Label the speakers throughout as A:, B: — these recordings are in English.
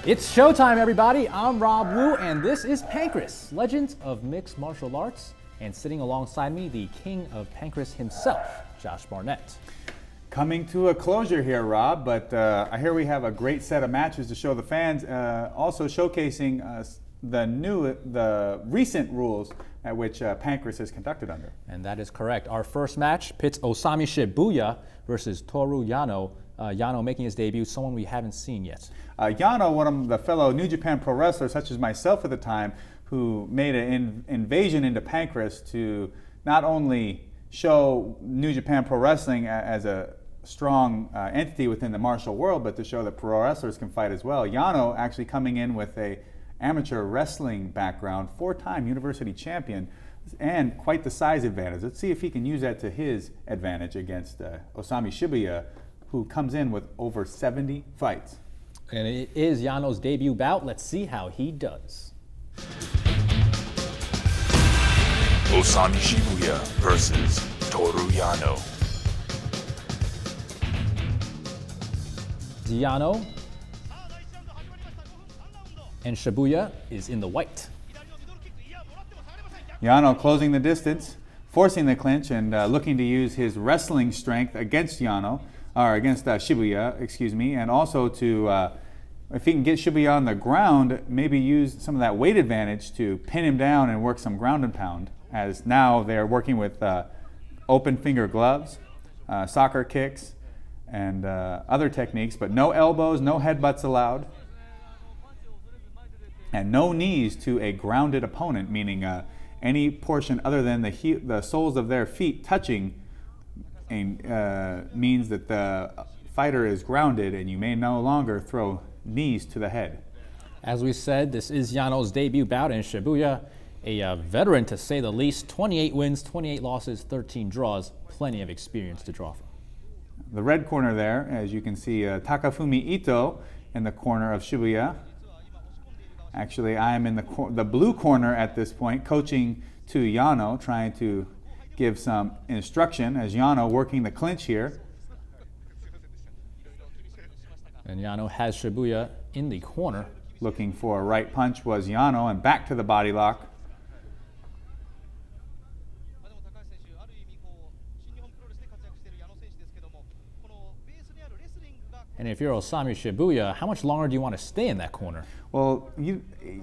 A: It's showtime, everybody. I'm Rob Wu, and this is Pancrase, Legends of Mixed Martial Arts. And sitting alongside me, the king of Pancrase himself, Josh Barnett.
B: Coming to a closure here, Rob, but I hear we have a great set of matches to show the fans, also showcasing the recent rules at which Pancrase is conducted under.
A: And that is correct. Our first match pits Osamu Shibuya versus Toru Yano. Yano making his debut, someone we haven't seen yet.
B: Yano, one of the fellow New Japan pro wrestlers, such as myself at the time, who made an invasion into Pancrase to not only show New Japan Pro Wrestling as a strong entity within the martial world, but to show that pro wrestlers can fight as well. Yano actually coming in with a amateur wrestling background, 4-time university champion, and quite the size advantage. Let's see if he can use that to his advantage against Osamu Shibuya, who comes in with over 70 fights.
A: And it is Yano's debut bout. Let's see how he does.
C: Osamu Shibuya versus Toru Yano.
A: Yano and Shibuya is in the white.
B: Yano closing the distance, forcing the clinch, and looking to use his wrestling strength against Shibuya, excuse me, and also to, if he can get Shibuya on the ground, maybe use some of that weight advantage to pin him down and work some ground and pound, as now they're working with open finger gloves, soccer kicks, and other techniques, but no elbows, no headbutts allowed, and no knees to a grounded opponent, meaning any portion other than the soles of their feet touching means that the fighter is grounded, and you may no longer throw knees to the head.
A: As we said, this is Yano's debut bout, and Shibuya, a veteran to say the least, 28 wins, 28 losses, 13 draws, plenty of experience to draw from.
B: The red corner there, as you can see, Takafumi Ito in the corner of Shibuya. Actually, I am in the blue corner at this point, coaching to Yano, trying to give some instruction as Yano working the clinch here.
A: And Yano has Shibuya in the corner.
B: Looking for a right punch was Yano, and back to the body lock.
A: And if you're Osamu Shibuya, how much longer do you want to stay in that corner?
B: Well,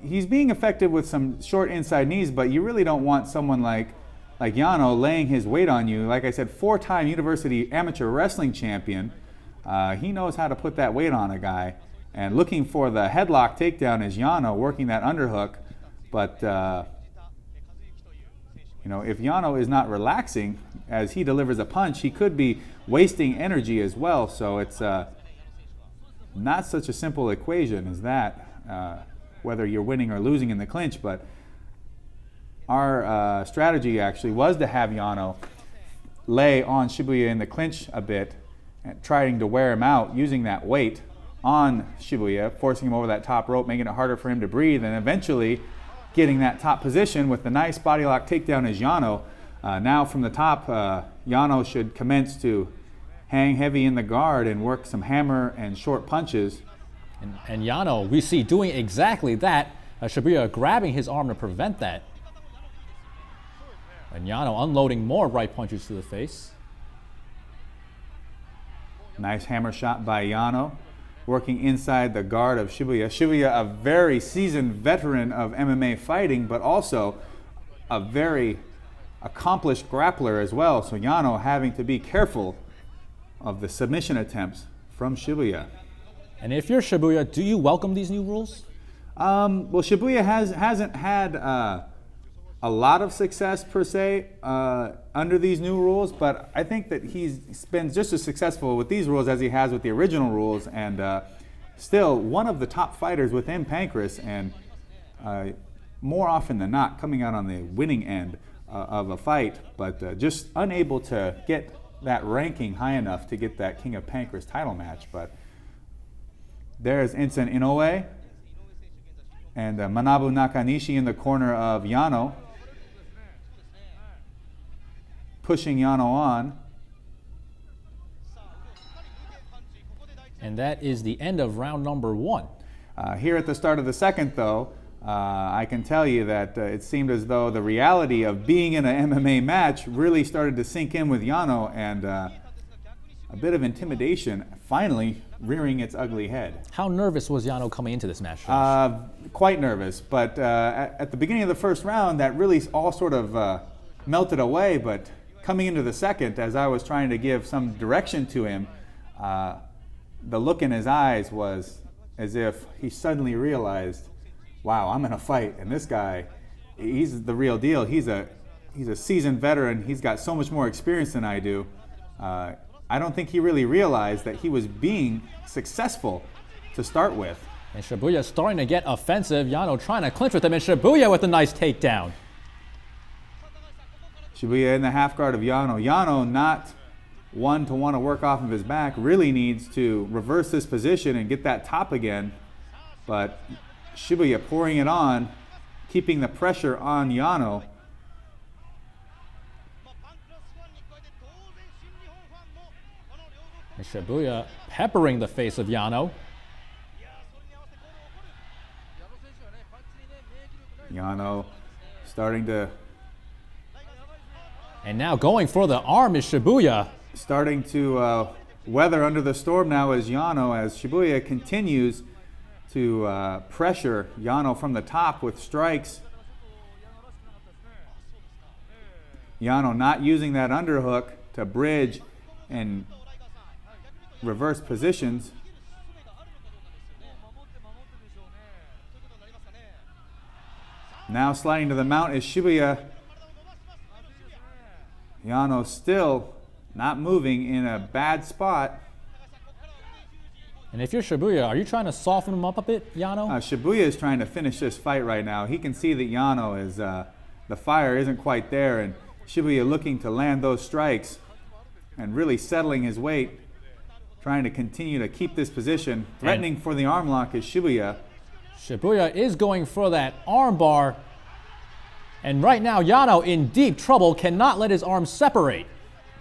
B: he's being effective with some short inside knees, but you really don't want someone like Yano laying his weight on you. Like I said, 4-time university amateur wrestling champion. He knows how to put that weight on a guy. And looking for the headlock takedown is Yano, working that underhook. But if Yano is not relaxing as he delivers a punch, he could be wasting energy as well. So it's not such a simple equation as that, whether you're winning or losing in the clinch. But our strategy actually was to have Yano lay on Shibuya in the clinch a bit, and trying to wear him out using that weight on Shibuya, forcing him over that top rope, making it harder for him to breathe, and eventually getting that top position with the nice body lock takedown as Yano. Now from the top, Yano should commence to hang heavy in the guard and work some hammer and short punches.
A: And Yano, we see doing exactly that. Shibuya grabbing his arm to prevent that. And Yano unloading more right punches to the face.
B: Nice hammer shot by Yano, working inside the guard of Shibuya. Shibuya, a very seasoned veteran of MMA fighting, but also a very accomplished grappler as well. So Yano having to be careful of the submission attempts from Shibuya.
A: And if you're Shibuya, do you welcome these new rules?
B: Well, Shibuya hasn't had a lot of success per se under these new rules, but I think that he's been just as successful with these rules as he has with the original rules, and still one of the top fighters within Pancrase, and more often than not coming out on the winning end of a fight, but just unable to get that ranking high enough to get that King of Pancrase title match. But there's Ensign Inoue and Manabu Nakanishi in the corner of Yano, pushing Yano on.
A: And that is the end of round number one.
B: Here at the start of the second, though, I can tell you that it seemed as though the reality of being in an MMA match really started to sink in with Yano, and a bit of intimidation finally rearing its ugly head.
A: How nervous was Yano coming into this match?
B: Quite nervous, but at the beginning of the first round, that really all sort of melted away, but coming into the second, as I was trying to give some direction to him, the look in his eyes was as if he suddenly realized, wow, I'm in a fight, and this guy, he's the real deal. He's a seasoned veteran. He's got so much more experience than I do. I don't think he really realized that he was being successful to start with.
A: And Shibuya starting to get offensive. Yano trying to clinch with him, and Shibuya with a nice takedown.
B: Shibuya in the half guard of Yano. Yano, not one to want to work off of his back, really needs to reverse this position and get that top again. But Shibuya pouring it on, keeping the pressure on Yano.
A: And Shibuya peppering the face of Yano.
B: Yano starting to...
A: And now going for the arm is Shibuya.
B: Starting to weather under the storm now is Yano, as Shibuya continues to pressure Yano from the top with strikes. Yano not using that underhook to bridge and reverse positions. Now sliding to the mount is Shibuya. Yano still not moving, in a bad spot.
A: And if you're Shibuya, are you trying to soften him up a bit, Yano?
B: Shibuya is trying to finish this fight right now. He can see that Yano is, the fire isn't quite there, and Shibuya looking to land those strikes and really settling his weight, trying to continue to keep this position. Threatening for the arm lock is Shibuya.
A: Shibuya is going for that arm bar. And right now, Yano in deep trouble, cannot let his arms separate.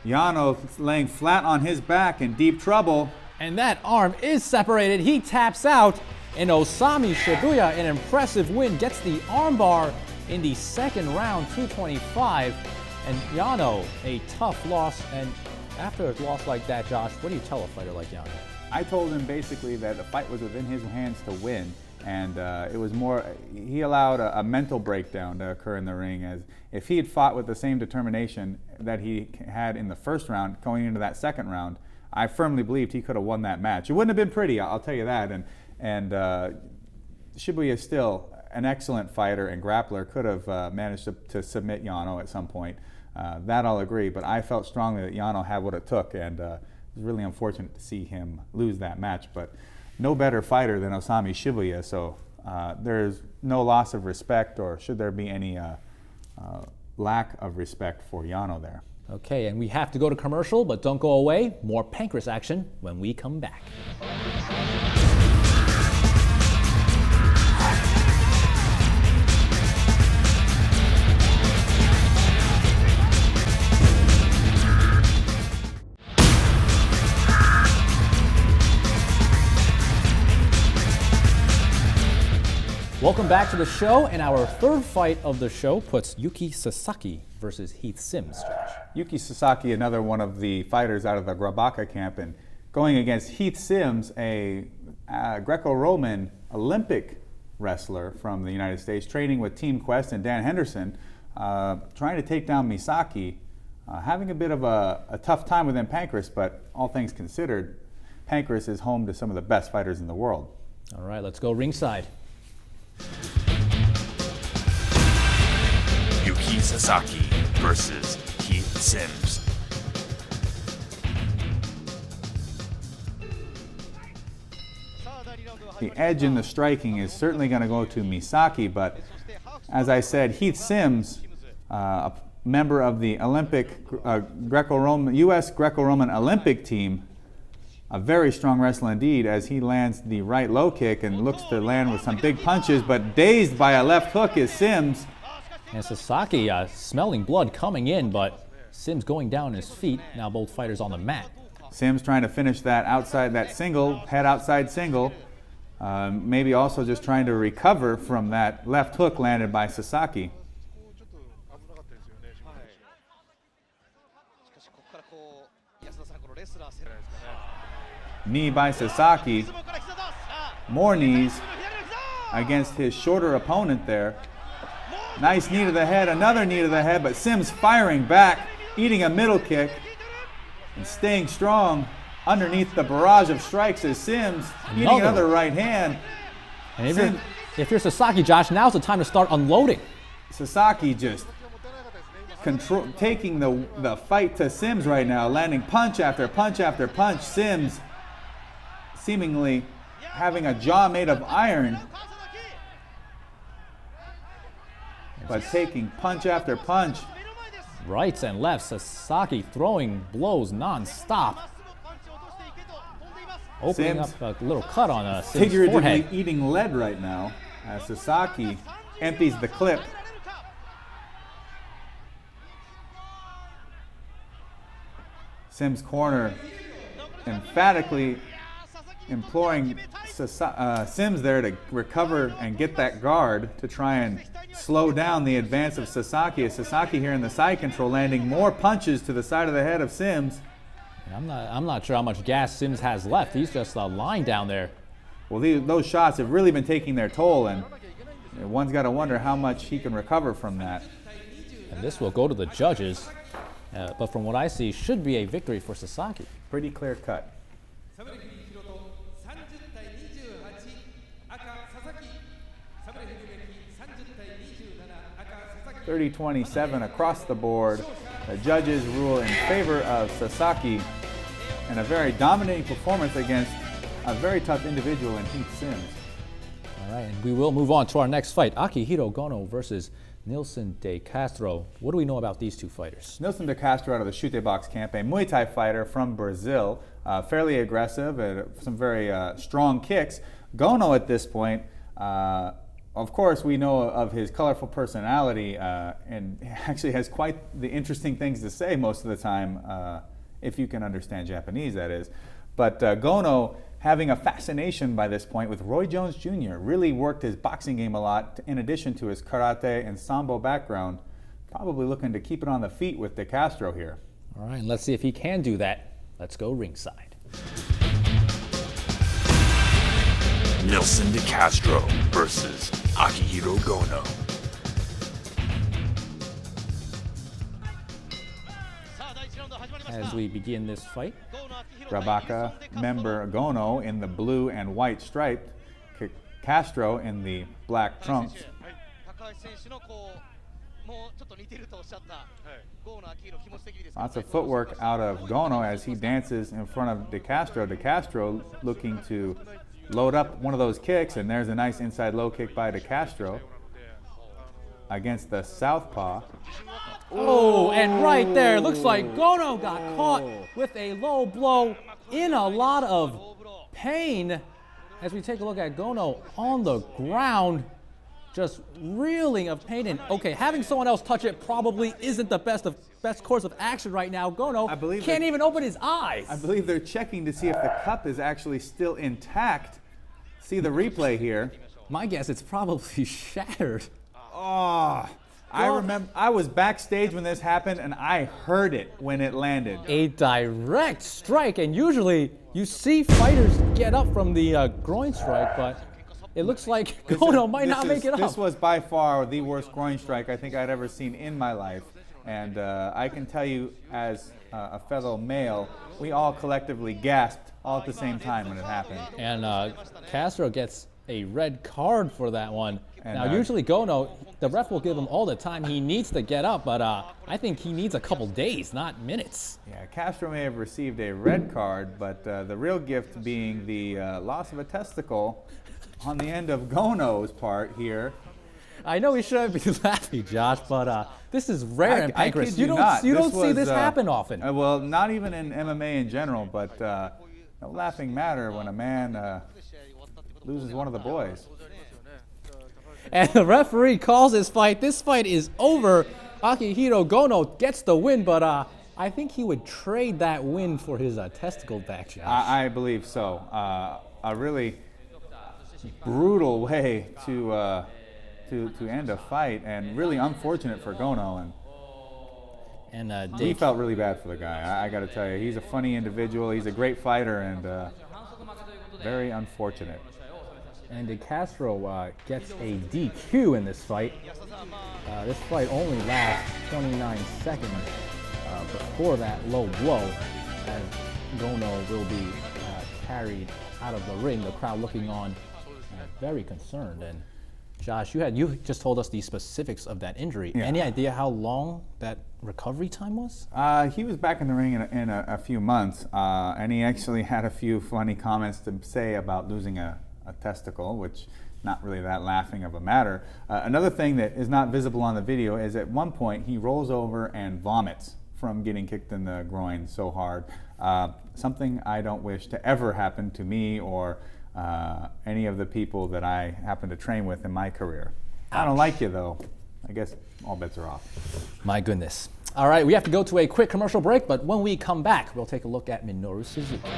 B: Yano laying flat on his back in deep trouble.
A: And that arm is separated. He taps out. And Osamu Shibuya, an impressive win, gets the arm bar in the second round, 225. And Yano, a tough loss. And after a loss like that, Josh, what do you tell a fighter like Yano?
B: I told him basically that the fight was within his hands to win. And it was more, he allowed a mental breakdown to occur in the ring, as if he had fought with the same determination that he had in the first round going into that second round, I firmly believed he could have won that match. It wouldn't have been pretty, I'll tell you that. And Shibuya is still an excellent fighter and grappler, could have managed to submit Yano at some point. That I'll agree, but I felt strongly that Yano had what it took, and it was really unfortunate to see him lose that match. But no better fighter than Osamu Shibuya, so there's no loss of respect, or should there be any lack of respect for Yano there.
A: Okay, and we have to go to commercial, but don't go away. More Pancrase action when we come back. Welcome back to the show, and our third fight of the show puts Yuki Sasaki versus Heath Sims, Josh.
B: Yuki Sasaki, another one of the fighters out of the Grabaka camp, and going against Heath Sims, a Greco-Roman Olympic wrestler from the United States, training with Team Quest and Dan Henderson, trying to take down Misaki, having a bit of a tough time within Pancrase, but all things considered, Pancrase is home to some of the best fighters in the world.
A: All right, let's go ringside.
C: Yuki Sasaki versus Heath Sims.
B: The edge in the striking is certainly going to go to Misaki, but as I said, Heath Sims, a member of the Olympic Greco-Roman, U.S. Greco-Roman Olympic team, a very strong wrestler indeed, as he lands the right low kick and looks to land with some big punches, but dazed by a left hook is Sims.
A: And Sasaki smelling blood coming in, but Sims going down on his feet. Now both fighters on the mat.
B: Sims trying to finish that outside, that single, head outside single. Maybe also just trying to recover from that left hook landed by Sasaki. Knee by Sasaki. More knees against his shorter opponent there. Nice knee to the head, another knee to the head, but Sims firing back, eating a middle kick, and staying strong underneath the barrage of strikes as Sims eating another right hand.
A: And if you're Sasaki, Josh, now's the time to start unloading.
B: Sasaki just taking the fight to Sims right now, landing punch after punch after punch. Sims seemingly having a jaw made of iron, but taking punch after punch.
A: Rights and lefts, Sasaki throwing blows non-stop. Opening
B: Sims
A: up a little cut on Sims'
B: figuratively
A: forehead.
B: eating lead right now as Sasaki empties the clip. Sims' corner emphatically imploring Sims there to recover and get that guard to try and slow down the advance of Sasaki. As Sasaki here in the side control landing more punches to the side of the head of Sims.
A: I'm not sure how much gas Sims has left. He's just lying down there.
B: Well, those shots have really been taking their toll, and one's got to wonder how much he can recover from that.
A: And this will go to the judges, but from what I see, should be a victory for Sasaki.
B: Pretty clear cut. 30-27 across the board. The judges rule in favor of Sasaki in a very dominating performance against a very tough individual in Heath Sims.
A: All right, and we will move on to our next fight. Akihiro Gono versus Nielsen de Castro. What do we know about these two fighters?
B: Nielsen de Castro out of the Chute Box camp, a Muay Thai fighter from Brazil, fairly aggressive and some very strong kicks. Gono at this point, of course, we know of his colorful personality and actually has quite the interesting things to say most of the time, if you can understand Japanese, that is. But Gono, having a fascination by this point with Roy Jones Jr., really worked his boxing game a lot in addition to his karate and sambo background, probably looking to keep it on the feet with de Castro here.
A: All right, let's see if he can do that. Let's go ringside.
C: Nielsen de Castro versus Akihiro Gono.
A: As we begin this fight,
B: Rabaka member Gono in the blue and white stripe, Castro in the black trunks. Lots of footwork out of Gono as he dances in front of de Castro. De Castro looking to load up one of those kicks, and there's a nice inside low kick by de Castro against the southpaw.
A: oh, and right there, looks like Gono got caught with a low blow in a lot of pain. As we take a look at Gono on the ground, just reeling of pain. And okay, having someone else touch it probably isn't the best course of action right now. Gono can't even open his eyes.
B: I believe they're checking to see if the cup is actually still intact. See the replay here.
A: My guess, it's probably shattered.
B: Oh, I remember I was backstage when this happened, and I heard it when it landed.
A: A direct strike, and usually you see fighters get up from the groin strike, but it looks like Gono might not make it up.
B: This was by far the worst groin strike I think I'd ever seen in my life. And I can tell you, as a fellow male, we all collectively gasped all at the same time when it happened.
A: And Castro gets a red card for that one.
B: And,
A: now, usually Gono, the ref will give him all the time he needs to get up, but I think he needs a couple days, not minutes.
B: Yeah, Castro may have received a red card, but the real gift being the loss of a testicle on the end of Gono's part here.
A: I know we shouldn't be laughing, Josh, but this is rare in
B: I
A: Pancrase.
B: kid
A: You don't see this happen often.
B: Well, not even in MMA in general, but no laughing matter when a man loses one of the boys.
A: And the referee calls this fight. This fight is over. Akihiro Gono gets the win, but I think he would trade that win for his testicle back, Josh.
B: I believe so. A really brutal way to end a fight, and really unfortunate for Gono. And we felt really bad for the guy. I got to tell you, he's a funny individual. He's a great fighter, and very unfortunate.
A: And Castro gets a DQ in this fight. This fight only lasts 29 seconds before that low blow, as Gono will be carried out of the ring, the crowd looking on very concerned. And Josh, you just told us the specifics of that injury.
B: Yeah.
A: Any idea how long that recovery time was?
B: He was back in the ring in a few months, and he actually had a few funny comments to say about losing a testicle, which not really that laughing of a matter. Another thing that is not visible on the video is at one point he rolls over and vomits from getting kicked in the groin so hard. Something I don't wish to ever happen to me or any of the people that I happen to train with in my career. I don't like you though. I guess all bets are off.
A: My goodness. All right, we have to go to a quick commercial break, but when we come back, we'll take a look at Minoru Suzuki.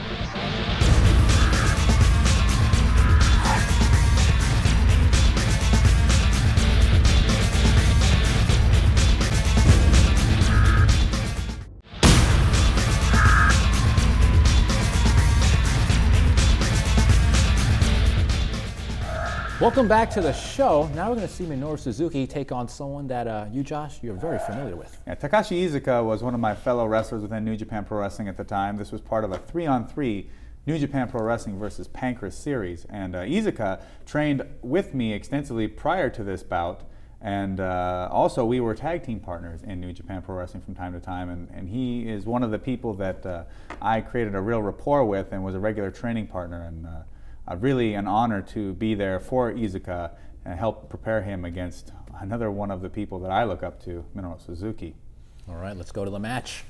A: Welcome back to the show. Now we're going to see Minoru Suzuki take on someone that you, Josh, you're very familiar with.
B: Yeah, Takashi Izuka was one of my fellow wrestlers within New Japan Pro Wrestling at the time. This was part of a 3-on-3 New Japan Pro Wrestling versus Pancrase series. And Izuka trained with me extensively prior to this bout. And also we were tag team partners in New Japan Pro Wrestling from time to time. And he is one of the people that I created a real rapport with and was a regular training partner. And really an honor to be there for Izuka and help prepare him against another one of the people that I look up to, Minoru Suzuki.
A: All right, let's go to the match.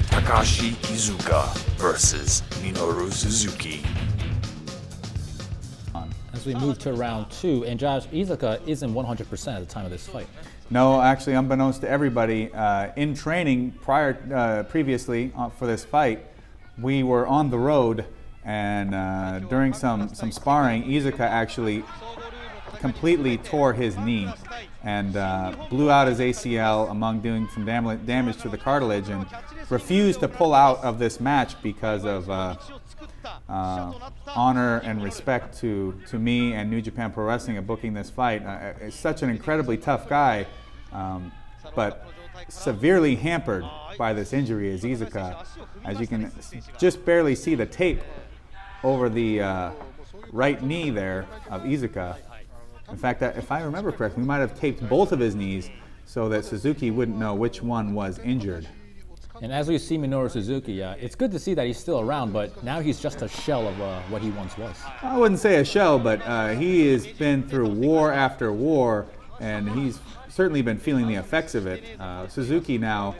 C: Takashi Izuka versus Minoru Suzuki.
A: As we move to round 2, and Josh, Izuka isn't 100% at the time of this fight.
B: No, actually, unbeknownst to everybody, in training previously for this fight, we were on the road, and during some sparring, Izuka actually completely tore his knee and blew out his ACL among doing some damage to the cartilage, and refused to pull out of this match because of honor and respect to me and New Japan Pro Wrestling of booking this fight. It's such an incredibly tough guy, but severely hampered by this injury is Izuka. As you can just barely see the tape over the right knee there of Izuka. In fact, if I remember correctly, we might have taped both of his knees so that Suzuki wouldn't know which one was injured.
A: And as we see Minoru Suzuki, it's good to see that he's still around, but now he's just a shell of what he once was.
B: I wouldn't say a shell, but he has been through war after war, and he's certainly been feeling the effects of it. Suzuki now,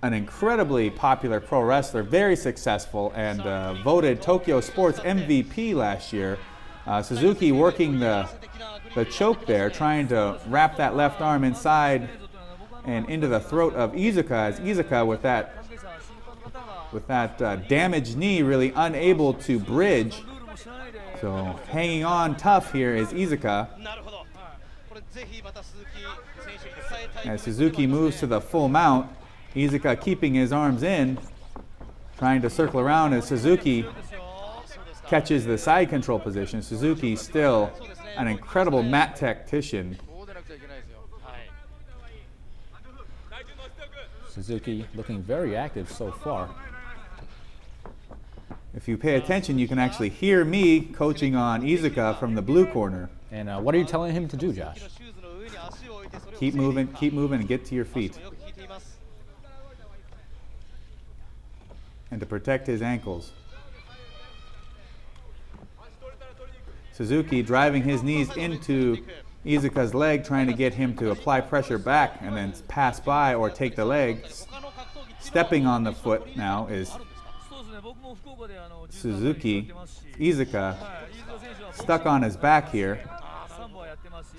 B: an incredibly popular pro wrestler, very successful, and voted Tokyo Sports MVP last year. Suzuki working the choke there, trying to wrap that left arm inside and into the throat of Izuka, as Izuka with that damaged knee really unable to bridge. So hanging on tough here is Izuka. As Suzuki moves to the full mount, Izuka keeping his arms in, trying to circle around as Suzuki catches the side control position. Suzuki still an incredible mat tactician.
A: Suzuki looking very active so far.
B: If you pay attention, you can actually hear me coaching on Izuka from the blue corner.
A: And what are you telling him to do, Josh?
B: Keep moving, and get to your feet. And to protect his ankles. Suzuki driving his knees into Izuka's leg, trying to get him to apply pressure back and then pass by or take the leg. Stepping on the foot now is Suzuki. Izuka stuck on his back here.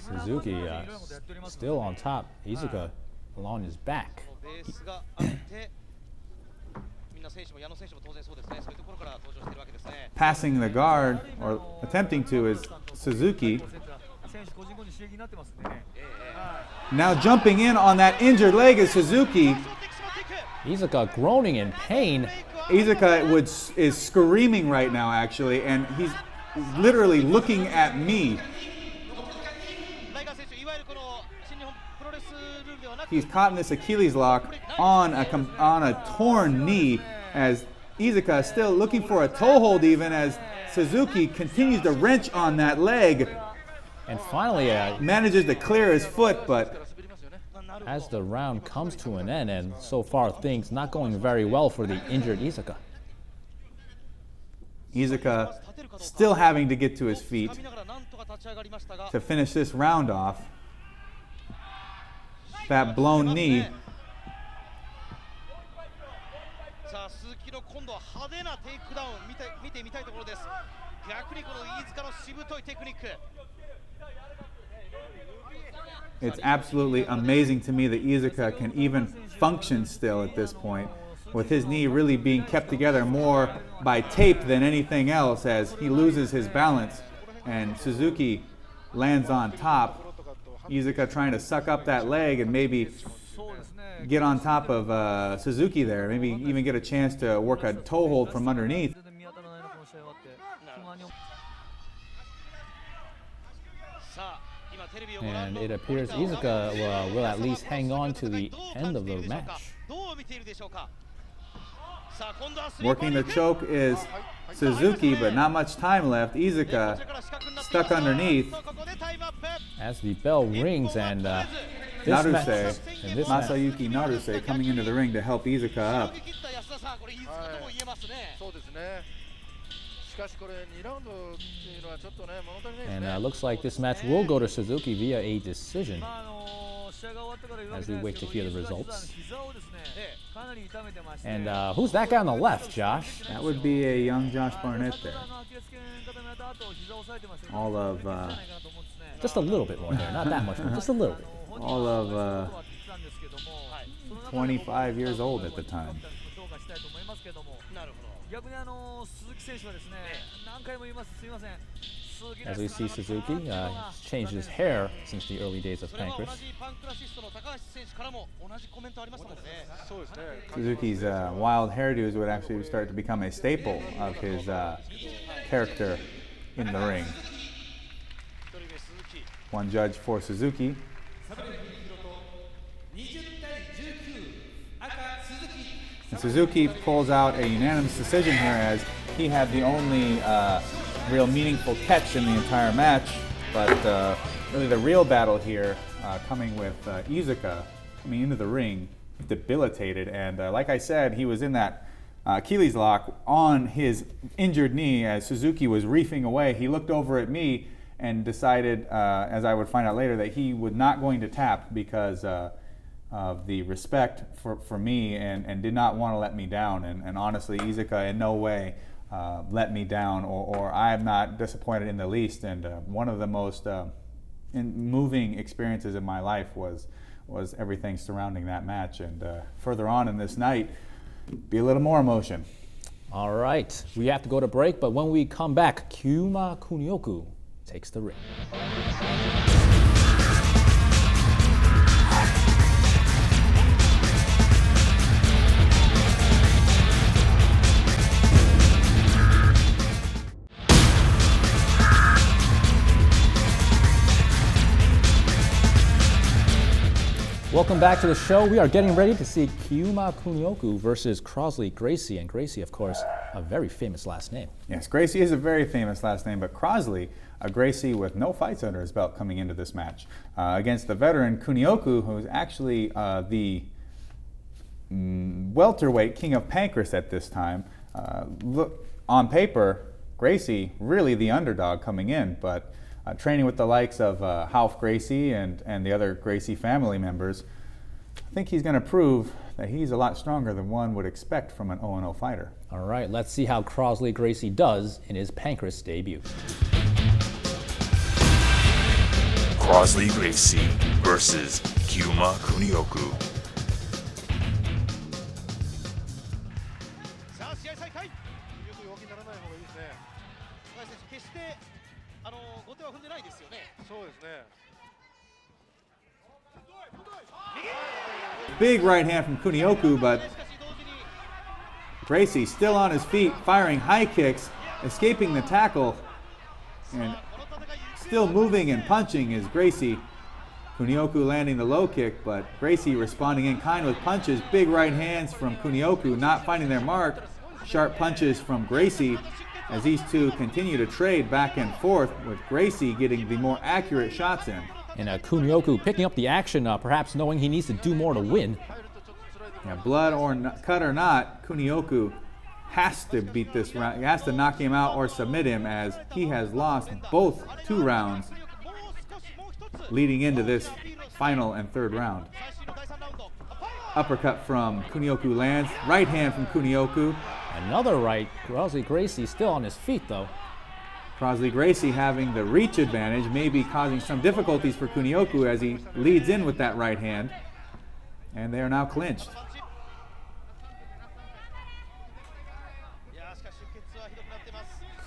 A: Suzuki still on top. Izuka along his back.
B: passing the guard or attempting to is Suzuki. Now jumping in on that injured leg is Suzuki.
A: Izuka groaning in pain.
B: Izuka is screaming right now, actually, and he's literally looking at me. He's caught in this Achilles lock on a torn knee as Izuka is still looking for a toe hold, even as Suzuki continues to wrench on that leg.
A: And finally,
B: manages to clear his foot, but
A: as the round comes to an end, and so far things not going very well for the injured Izuka.
B: Izuka still having to get to his feet to finish this round off. That blown knee. It's absolutely amazing to me that Izuka can even function still at this point, with his knee really being kept together more by tape than anything else as he loses his balance and Suzuki lands on top. Izuka trying to suck up that leg and maybe get on top of Suzuki there, maybe even get a chance to work a toe hold from underneath.
A: And it appears Izuka will at least hang on to the end of the match.
B: Working the choke is Suzuki, but not much time left. Izuka stuck underneath.
A: As the bell rings and
B: Masayuki Naruse coming into the ring to help Izuka up.
A: And looks like this match will go to Suzuki via a decision as we wait to hear the results. And who's that guy on the left, Josh?
B: That would be a young Josh Barnett there. All of...
A: just a little bit more there, not that much more, just a little bit.
B: All of 25 years old at the time.
A: As we see Suzuki, he's changed his hair since the early days of Pancrase.
B: Suzuki's wild hairdos would actually start to become a staple of his character in the ring. One judge for Suzuki. And Suzuki pulls out a unanimous decision here as he had the only real meaningful catch in the entire match. But really the real battle here coming with Izuka coming into the ring, debilitated. And like I said, he was in that Achilles lock on his injured knee as Suzuki was reefing away. He looked over at me and decided, as I would find out later, that he was not going to tap because of the respect for me and did not want to let me down. And honestly, Izuka in no way let me down, or I am not disappointed in the least. And one of the most moving experiences in my life was everything surrounding that match. And further on in this night, be a little more emotion.
A: All right, we have to go to break, but when we come back, Kyuma Kunyoku takes the ring. Welcome back to the show. We are getting ready to see Kyuma Kunyoku versus Crosley Gracie. And Gracie, of course, a very famous last name.
B: Yes, Gracie is a very famous last name, but Crosley, a Gracie with no fights under his belt coming into this match against the veteran Kunyoku, who's actually the welterweight king of Pancrase at this time. Look, on paper, Gracie really the underdog coming in, but training with the likes of Half Gracie and the other Gracie family members, I think he's going to prove that he's a lot stronger than one would expect from an 0-0 fighter.
A: All right, let's see how Crosley Gracie does in his Pancrase debut.
C: Crosley Gracie versus Kyuma Kunyoku.
D: 気にならない方がいいですね。
E: 高橋選手決して後手は踏んでないですよね。
D: そうですね。
B: Big right hand from Kunyoku, but Gracie still on his feet, firing high kicks, escaping the tackle, and still moving and punching is Gracie. Kunyoku landing the low kick, but Gracie responding in kind with punches. Big right hands from Kunyoku, not finding their mark. Sharp punches from Gracie as these two continue to trade back and forth, with Gracie getting the more accurate shots in.
A: And Kunyoku picking up the action, perhaps knowing he needs to do more to win.
B: Yeah, blood or cut or not, Kunyoku has to beat this round. He has to knock him out or submit him, as he has lost both 2 rounds leading into this final and 3rd round. Uppercut from Kunyoku lands. Right hand from Kunyoku.
A: Another right. Crosley Gracie still on his feet, though.
B: Crosley Gracie having the reach advantage, maybe causing some difficulties for Kunyoku as he leads in with that right hand. And they are now clinched.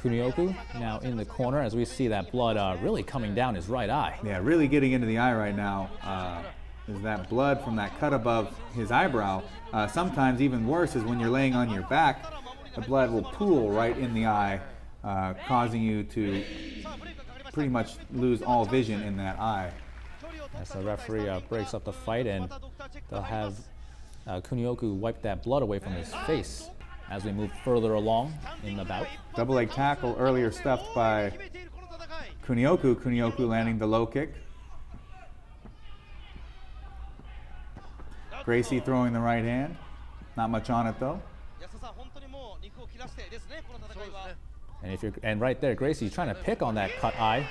A: Kunyoku now in the corner as we see that blood really coming down his right eye.
B: Yeah, really getting into the eye right now. Is that blood from that cut above his eyebrow. Sometimes even worse is when you're laying on your back, the blood will pool right in the eye, causing you to pretty much lose all vision in that eye.
A: As the referee breaks up the fight, and they'll have Kunyoku wipe that blood away from his face as we move further along in the bout.
B: Double leg tackle earlier stuffed by Kunyoku. Kunyoku landing the low kick. Gracie throwing the right hand. Not much on it though.
A: And right there, Gracie's trying to pick on that cut eye.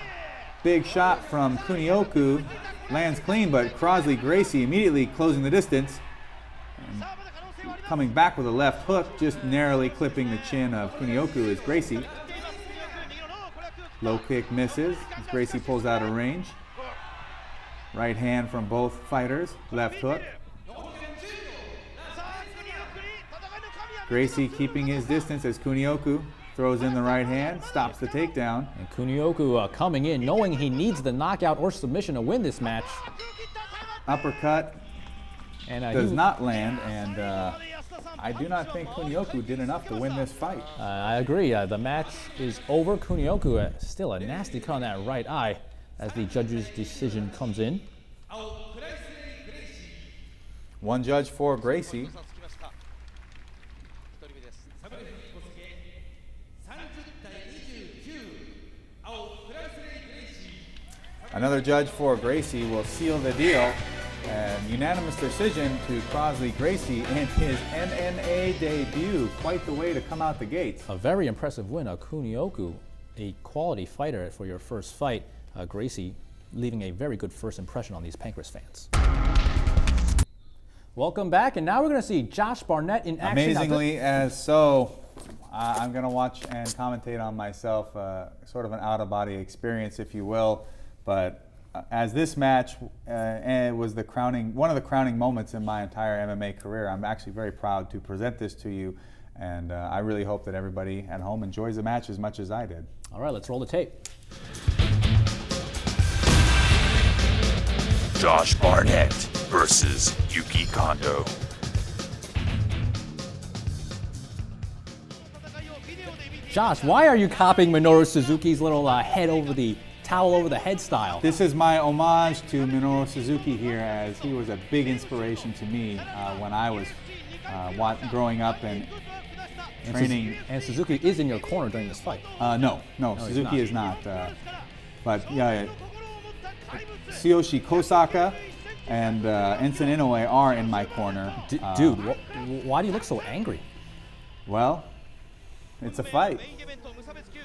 B: Big shot from Kunyoku. Lands clean, but Crosley Gracie immediately closing the distance. And coming back with a left hook, just narrowly clipping the chin of Kunyoku is Gracie. Low kick misses as Gracie pulls out of range. Right hand from both fighters. Left hook. Gracie keeping his distance as Kunyoku throws in the right hand, stops the takedown.
A: And Kunyoku coming in, knowing he needs the knockout or submission to win this match.
B: Uppercut
A: And
B: does not land, and I do not think Kunyoku did enough to win this fight.
A: I agree. The match is over. Kunyoku still a nasty cut on that right eye as the judge's decision comes in.
B: One judge for Gracie. Another judge for Gracie will seal the deal. And unanimous decision to Crosley Gracie in his MMA debut. Quite the way to come out the gates.
A: A very impressive win. Kunyoku, a quality fighter for your first fight. Gracie leaving a very good first impression on these Pancrase fans. Welcome back, and now we're going to see Josh Barnett in action.
B: Amazingly as so, I'm going to watch and commentate on myself, sort of an out-of-body experience, if you will. But as this match was one of the crowning moments in my entire MMA career, I'm actually very proud to present this to you, and I really hope that everybody at home enjoys the match as much as I did.
A: All right, let's roll the tape.
C: Josh Barnett versus Yuki Kondo.
A: Josh, why are you copying Minoru Suzuki's little head over the towel over the head style?
B: This is my homage to Minoru Suzuki here, as he was a big inspiration to me when I was growing up and training.
A: And Suzuki is in your corner during this fight.
B: No, Suzuki is not. But yeah, Tsuyoshi Kosaka and Ensign Inoue are in my corner.
A: Dude, why do you look so angry?
B: Well, it's a fight.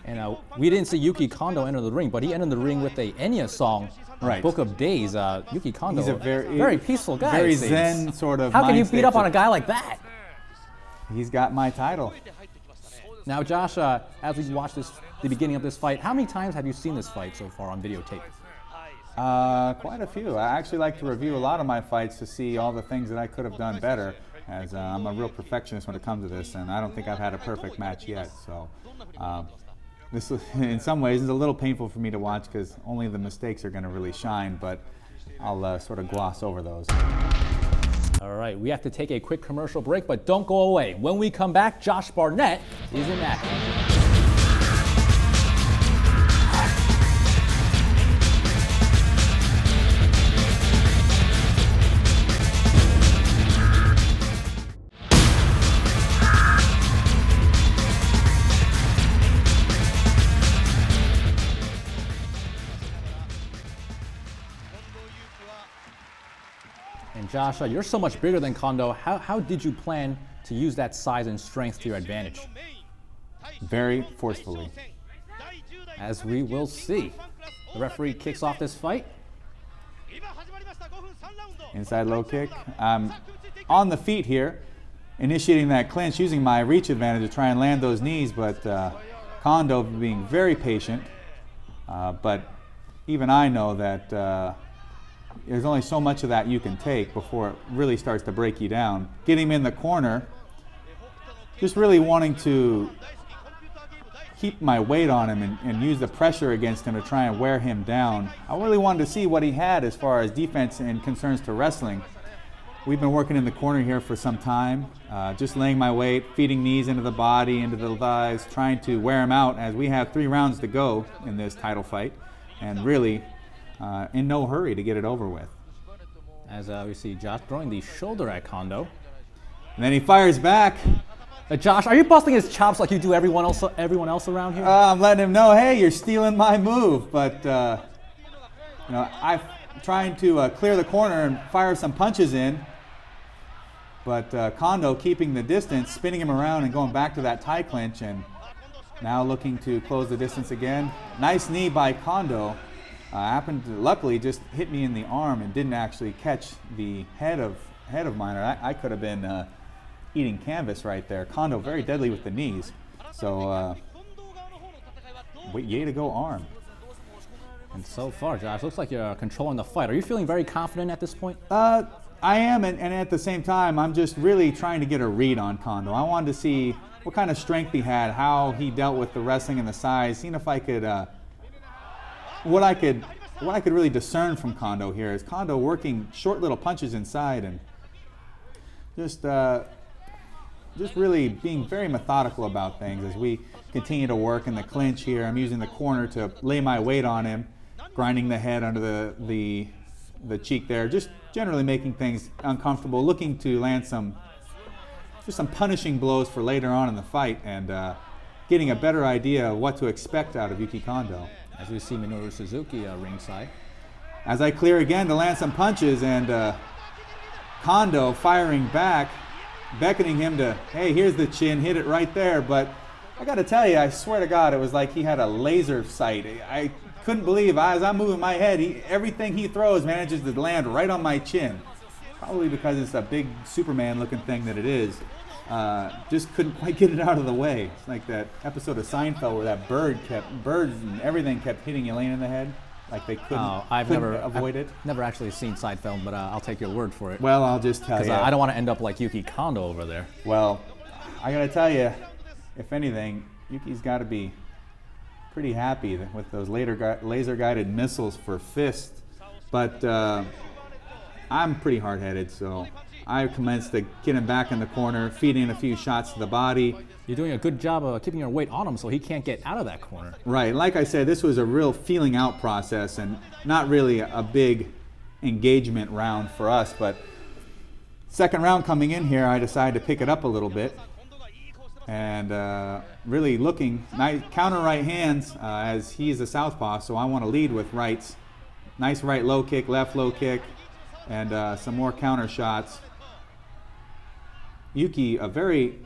A: And we didn't see Yuki Kondo enter the ring, but he entered the ring with a Enya song,
B: right.
A: Book of Days. Yuki Kondo,
B: he's a
A: very peaceful guy.
B: Very zen sort of.
A: How can you beat up on a guy like that?
B: He's got my title.
A: Now, Josh, as we watch the beginning of this fight, how many times have you seen this fight so far on videotape?
B: Quite a few. I actually like to review a lot of my fights to see all the things that I could have done better. as I'm a real perfectionist when it comes to this, and I don't think I've had a perfect match yet. So this, in some ways, is a little painful for me to watch because only the mistakes are going to really shine, but I'll sort of gloss over those.
A: All right, we have to take a quick commercial break, but don't go away. When we come back, Josh Barnett is in action. And Josh, you're so much bigger than Kondo. How did you plan to use that size and strength to your advantage?
B: Very forcefully.
A: As we will see. The referee kicks off this fight.
B: Inside low kick. On the feet here, initiating that clinch, using my reach advantage to try and land those knees, but Kondo being very patient. But even I know that there's only so much of that you can take before it really starts to break you down. Getting him in the corner, just really wanting to keep my weight on him and use the pressure against him to try and wear him down. I really wanted to see what he had as far as defense and concerns to wrestling. We've been working in the corner here for some time, just laying my weight, feeding knees into the body, into the thighs, trying to wear him out as we have 3 rounds to go in this title fight, and really in no hurry to get it over with.
A: As we see Josh throwing the shoulder at Kondo.
B: And then he fires back.
A: Josh, are you busting his chops like you do everyone else around here?
B: I'm letting him know, hey, you're stealing my move. But I'm trying to clear the corner and fire some punches in. But Kondo keeping the distance, spinning him around and going back to that tie clinch, and now looking to close the distance again. Nice knee by Kondo. Happened to luckily just hit me in the arm and didn't actually catch the head of mine. I could have been eating canvas right there. Kondo very deadly with the knees. So yay to go arm.
A: And so far, Josh, looks like you're controlling the fight. Are you feeling very confident at this point?
B: I am, and at the same time, I'm just really trying to get a read on Kondo. I wanted to see what kind of strength he had, how he dealt with the wrestling and the size, seeing if I could what I could really discern from Kondo here is Kondo working short little punches inside and just really being very methodical about things as we continue to work in the clinch here. I'm using the corner to lay my weight on him, grinding the head under the cheek there, just generally making things uncomfortable, looking to land some punishing blows for later on in the fight, and getting a better idea of what to expect out of Yuki Kondo.
A: As we see Minoru Suzuki ringside.
B: As I clear again to land some punches, and Kondo firing back, beckoning him to, hey, here's the chin, hit it right there. But I got to tell you, I swear to God, it was like he had a laser sight. I couldn't believe, as I'm moving my head, everything he throws manages to land right on my chin. Probably because it's a big Superman-looking thing that it is. Just couldn't quite get it out of the way. It's like that episode of Seinfeld where that birds and everything kept hitting Elaine in the head, like they couldn't avoid it.
A: I've never actually seen Seinfeld, but I'll take your word for it.
B: Well, I'll just tell you.
A: Because I don't want to end up like Yuki Kondo over there.
B: Well, I gotta tell you, if anything, Yuki's got to be pretty happy with those laser-guided missiles for fist. But I'm pretty hard-headed, so I commenced to get him back in the corner, feeding a few shots to the body.
A: You're doing a good job of keeping your weight on him so he can't get out of that corner.
B: Right. Like I said, this was a real feeling out process and not really a big engagement round for us. But second round coming in here, I decided to pick it up a little bit. And really looking, nice counter right hands as he's a southpaw, so I want to lead with rights. Nice right low kick, left low kick, and some more counter shots. Yuki, a very,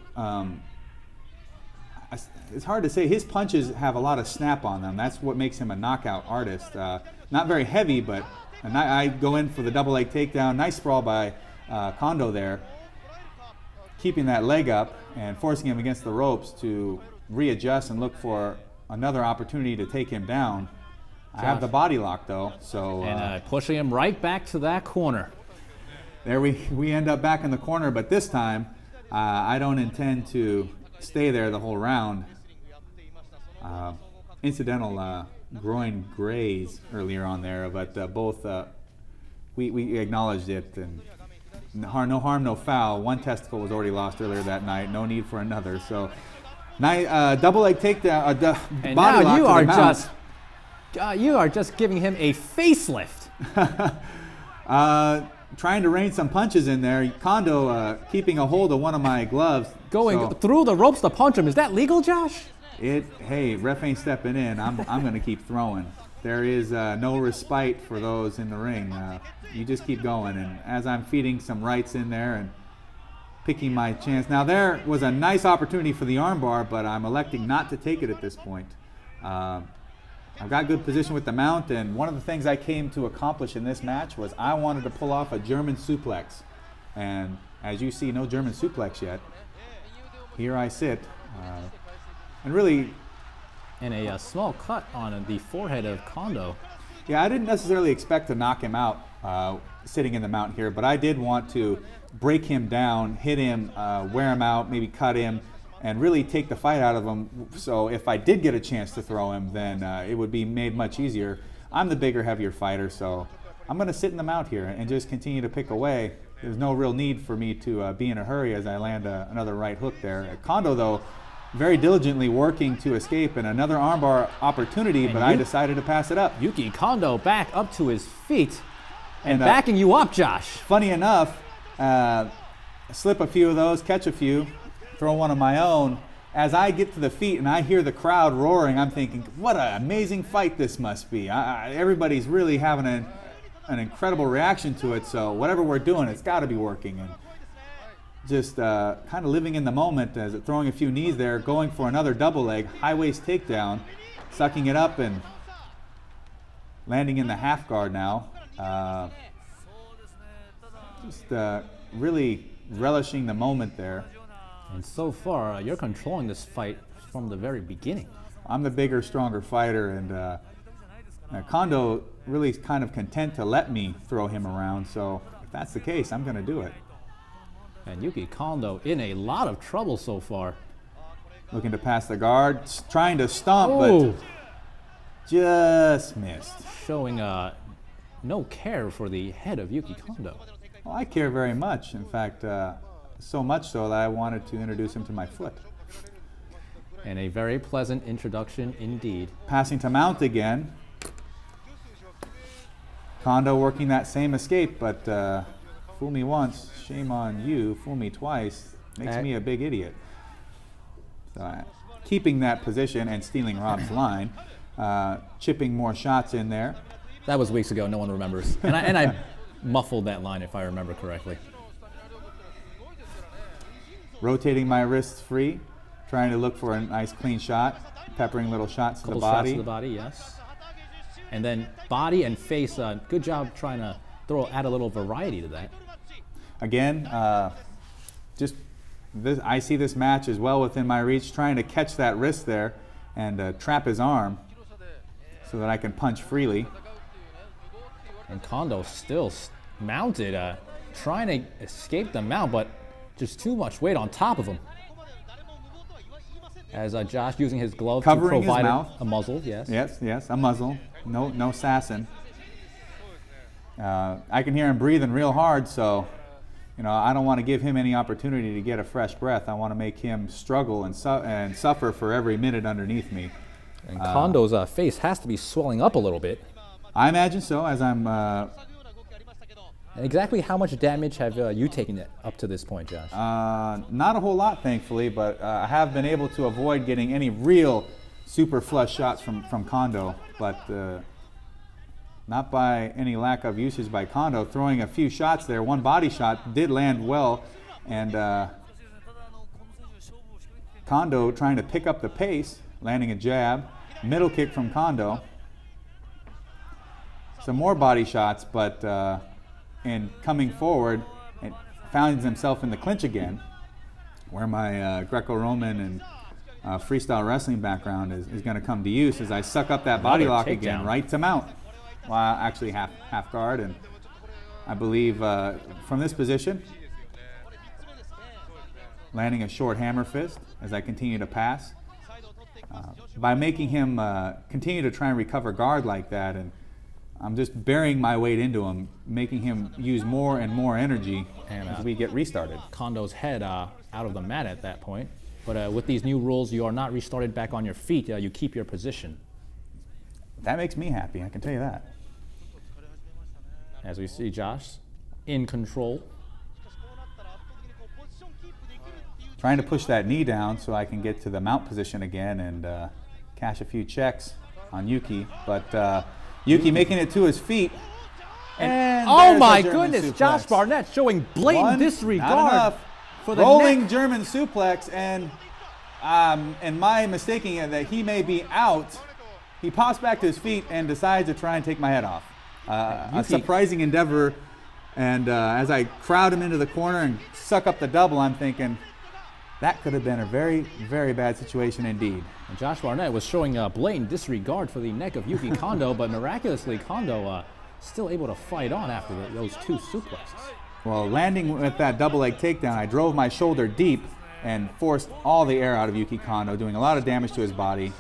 B: it's hard to say, his punches have a lot of snap on them. That's what makes him a knockout artist. Not very heavy, but I go in for the double leg takedown. Nice sprawl by Kondo there, keeping that leg up and forcing him against the ropes to readjust and look for another opportunity to take him down. I have the body lock though, so...
A: And pushing him right back to that corner.
B: there we end up back in the corner, but this time I don't intend to stay there the whole round. Incidental groin graze earlier on there, but both we acknowledged it, and no harm, no foul. One testicle was already lost earlier that night. No need for another. So, double leg takedown.
A: And
B: body
A: now
B: lock
A: you are just giving him a facelift.
B: Trying to rain some punches in there. Kondo keeping a hold of one of my gloves.
A: Going through the ropes to punch him. Is that legal, Josh?
B: Hey, ref ain't stepping in. I'm going to keep throwing. There is no respite for those in the ring. You just keep going. And as I'm feeding some rights in there and picking my chance. Now there was a nice opportunity for the armbar, but I'm electing not to take it at this point. I've got good position with the mount, and one of the things I came to accomplish in this match was I wanted to pull off a German suplex. And as you see, no German suplex yet. Here I sit. And really...
A: And a small cut on the forehead of Kondo.
B: Yeah, I didn't necessarily expect to knock him out sitting in the mount here, but I did want to break him down, hit him, wear him out, maybe cut him, and really take the fight out of him. So if I did get a chance to throw him, then it would be made much easier. I'm the bigger, heavier fighter, so I'm going to sit in the mount here and just continue to pick away. There's no real need for me to be in a hurry as I land another right hook there. Kondo, though, very diligently working to escape, and another armbar opportunity, but I decided to pass it up.
A: Yuki Kondo back up to his feet and backing you up, Josh.
B: Funny enough, slip a few of those, catch a few, throw one of my own. As I get to the feet and I hear the crowd roaring, I'm thinking, what an amazing fight this must be. Everybody's really having an incredible reaction to it, so whatever we're doing, it's got to be working. And just kind of living in the moment, as throwing a few knees there, going for another double leg, high waist takedown, sucking it up and landing in the half guard now. Just really relishing the moment there.
A: And so far, you're controlling this fight from the very beginning.
B: I'm the bigger, stronger fighter, and Kondo really is kind of content to let me throw him around, so if that's the case, I'm going to do it.
A: And Yuki Kondo in a lot of trouble so far.
B: Looking to pass the guard, trying to stomp, but just missed.
A: Showing no care for the head of Yuki Kondo.
B: Well, I care very much. In fact, so much so that I wanted to introduce him to my foot.
A: And a very pleasant introduction indeed.
B: Passing to mount again. Kondo working that same escape, but fool me once, shame on you. Fool me twice, makes me a big idiot. So, keeping that position and stealing Rob's line, chipping more shots in there.
A: That was weeks ago. No one remembers. And I muffled that line, if I remember correctly.
B: Rotating my wrists free, trying to look for a nice clean shot, peppering little shots to the body.
A: Shots to the body, yes. And then body and face. Good job trying to add a little variety to that.
B: Again, just this, I see this match as well within my reach, trying to catch that wrist there and trap his arm so that I can punch freely.
A: And Kondo still mounted, trying to escape the mount, but just too much weight on top of him. As Josh using his glove
B: covering
A: to provide
B: his mouth.
A: A muzzle, yes.
B: Yes, a muzzle. No sassing. I can hear him breathing real hard, so I don't want to give him any opportunity to get a fresh breath. I want to make him struggle and suffer for every minute underneath me.
A: And Kondo's face has to be swelling up a little bit.
B: I imagine so, as I'm...
A: Exactly how much damage have you taken up to this point, Josh?
B: Not a whole lot, thankfully, but I have been able to avoid getting any real super flush shots from Kondo, but not by any lack of usage by Kondo. Throwing a few shots there, one body shot did land well, and Kondo trying to pick up the pace, landing a jab, middle kick from Kondo. Some more body shots, but and coming forward, and finds himself in the clinch again, where my Greco-Roman and freestyle wrestling background is going to come to use as I suck up that body lock again, right to mount. Well, actually half guard, and I believe from this position, landing a short hammer fist as I continue to pass. By making him continue to try and recover guard like that, and I'm just burying my weight into him, making him use more and more energy as we get restarted.
A: Kondo's head out of the mat at that point. But with these new rules, you are not restarted back on your feet. You keep your position.
B: That makes me happy, I can tell you that.
A: As we see Josh in control.
B: Trying to push that knee down so I can get to the mount position again and cash a few checks on Yuki. But Yuki making it to his feet. And
A: oh my goodness, suplex. Josh Barnett showing blatant disregard for the
B: rolling
A: neck.
B: German suplex, and my mistaking it that he may be out, he pops back to his feet and decides to try and take my head off. A surprising endeavor, and as I crowd him into the corner and suck up the double, I'm thinking that could have been a very, very bad situation indeed.
A: And Josh Barnett was showing blatant disregard for the neck of Yuki Kondo, but miraculously Kondo still able to fight on after those two suplexes.
B: Well, landing with that double leg takedown, I drove my shoulder deep and forced all the air out of Yuki Kondo, doing a lot of damage to his body.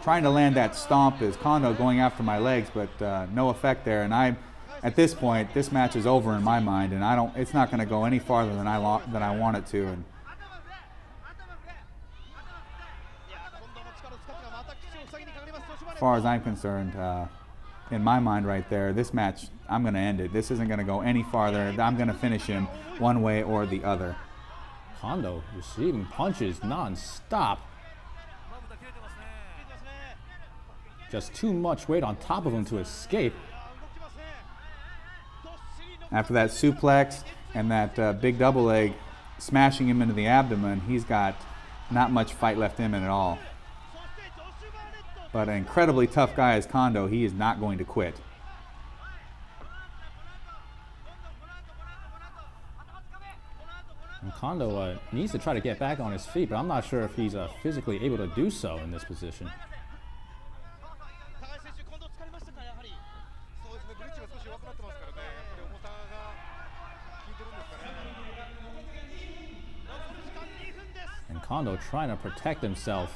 B: Trying to land that stomp is Kondo going after my legs, but no effect there. And at this point, this match is over in my mind, and it's not going to go any farther than I want it to. And as far as I'm concerned, in my mind right there, this match, I'm going to end it. This isn't going to go any farther. I'm going to finish him one way or the other.
A: Kondo receiving punches non-stop. Just too much weight on top of him to escape.
B: After that suplex and that big double leg smashing him into the abdomen, he's got not much fight left in him at all. But an incredibly tough guy as Kondo, he is not going to quit.
A: And Kondo needs to try to get back on his feet, but I'm not sure if he's physically able to do so in this position. And Kondo trying to protect himself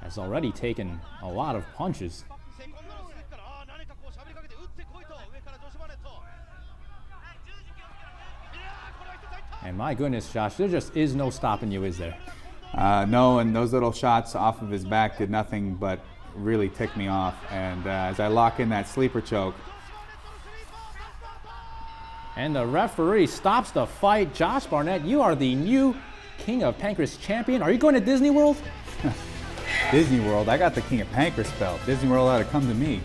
A: has already taken a lot of punches. And my goodness, Josh, there just is no stopping you, is there?
B: No, and those little shots off of his back did nothing but really tick me off. And as I lock in that sleeper choke.
A: And the referee stops the fight. Josh Barnett, you are the new King of Pancrase champion. Are you going to Disney World?
B: Disney World? I got the King of Pancrase belt. Disney World ought to come to me.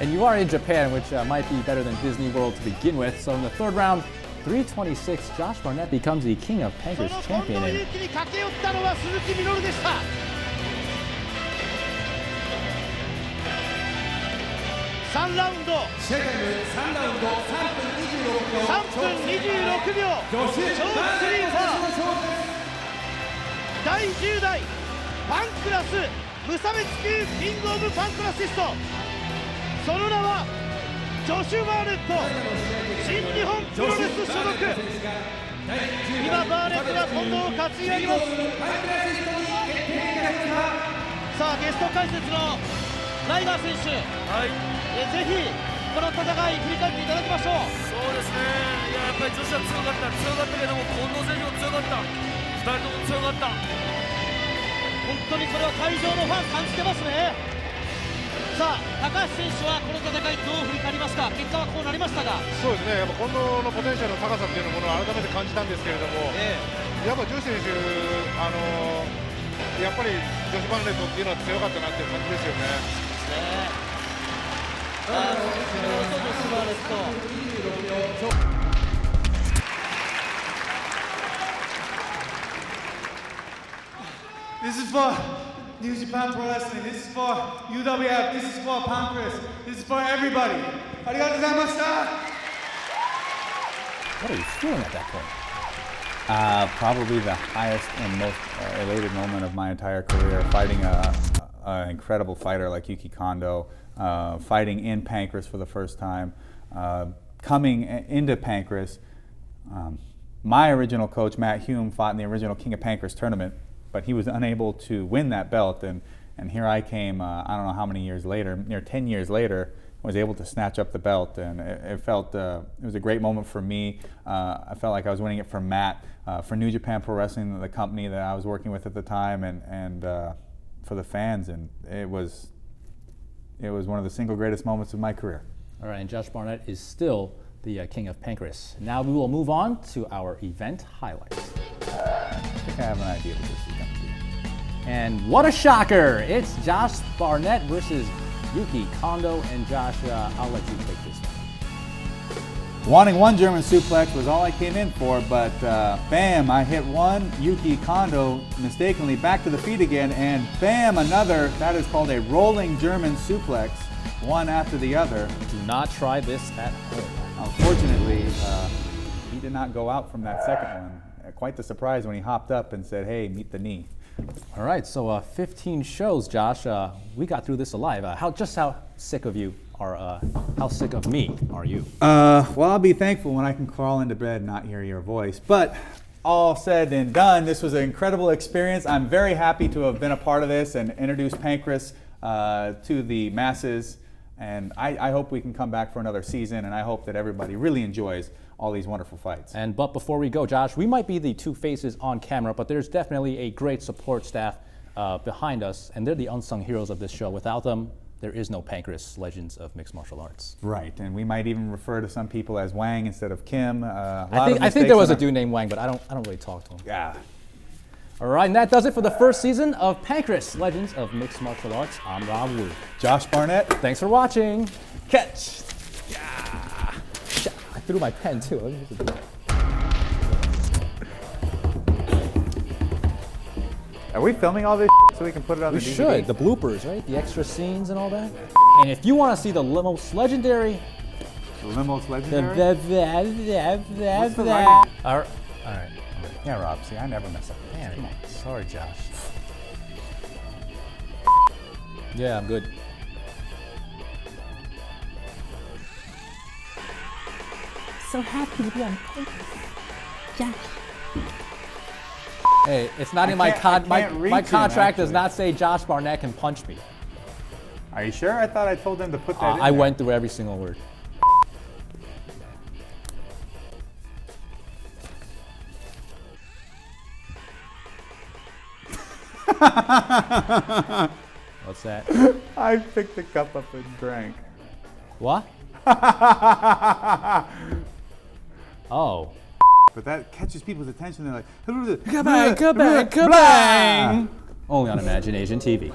A: And you are in Japan, which might be better than Disney World to begin with. So in the third round, 326, Josh Barnett becomes the King of Pancrase champion. And
E: 3ラウンド3分26秒超スリーパー第10代パンクラス無差別級キングオブパンクラシスト、その名はジョシュ・バーネット、新日本プロレス所属。今バーネットが近藤を担い上げます。さあゲスト解説のライガー選手、ぜひこの戦い振り返っていただきましょう。
D: そうですね、いややっぱり女子は強かったけども、近藤選手も強かった、2人とも強かった。
E: 本当にそれは会場のファン感じてますね。さあ高橋選手はこの戦いどう振り返りますか。結果はこうなりましたが、
F: そうですね、やっぱ近藤のポテンシャルの高さっていうものを改めて感じたんですけれども、やっぱ女子選手やっぱり女子バンレットっていうのは強かったなっていう感じですよね。
G: This is for New Japan Pro Wrestling. This is for UWF. This is for Pancrase. This is for everybody. ありがとうございました。
A: what are you feeling at that point?
B: Probably the highest and most elated moment of my entire career, fighting an incredible fighter like Yuki Kondo, fighting in Pancrase for the first time, coming into Pancrase. My original coach, Matt Hume, fought in the original King of Pancrase tournament, but he was unable to win that belt. And here I came, I don't know how many years later, near 10 years later, was able to snatch up the belt. And it felt, it was a great moment for me. I felt like I was winning it for Matt, for New Japan Pro Wrestling, the company that I was working with at the time, and for the fans. And it was one of the single greatest moments of my career.
A: All right, and Josh Barnett is still the King of Pancrase. Now we will move on to our event highlights.
B: I think I have an idea what this is going to be.
A: And what a shocker! It's Josh Barnett versus Yuki Kondo. And Josh, I'll let you take this one.
B: Wanting one German suplex was all I came in for, but bam, I hit one. Yuki Kondo mistakenly back to the feet again, and bam, another. That is called a rolling German suplex, one after the other.
A: Do not try this at home.
B: Unfortunately, he did not go out from that second one. Quite the surprise when he hopped up and said, "Hey, meet the knee."
A: All right, so 15 shows, Josh. We got through this alive. How sick of you are? How sick of me are you?
B: Well, I'll be thankful when I can crawl into bed and not hear your voice. But all said and done, this was an incredible experience. I'm very happy to have been a part of this and introduced Pancrase to the masses. And I hope we can come back for another season, and I hope that everybody really enjoys all these wonderful fights.
A: But before we go, Josh, we might be the two faces on camera, but there's definitely a great support staff behind us, and they're the unsung heroes of this show. Without them, there is no Pancrase Legends of Mixed Martial Arts.
B: Right, and we might even refer to some people as Wang instead of Kim.
A: I think there was a dude named Wang, but I don't really talk to him.
B: Yeah.
A: All right, and that does it for the first season of Pancrase Legends of Mixed Martial Arts. I'm Rob Wu.
B: Josh Barnett.
A: Thanks for watching.
B: Catch.
A: Yeah. I threw my pen too. Let me use it.
B: Are we filming all this so we can put it on the DVD?
A: We should. The bloopers, right? The extra scenes and all that. And if you want to see the most legendary...
B: The most legendary?
A: What's
B: the writing?
A: All right.
B: Yeah, Rob. See, I never mess up.
A: Damn it. Sorry, Josh. Yeah, I'm good.
H: So happy to be on Pancrase. Josh.
A: Hey, it's not in my contract does not say Josh Barnett can punch me.
B: Are you sure? I thought I told them to put that in
A: I
B: there.
A: went through every single word. What's that?
B: I picked the cup up and drank.
A: What? Oh.
B: But that catches people's attention. They're like,
A: Kabang, kabang, kabang! Only on Imagination TV.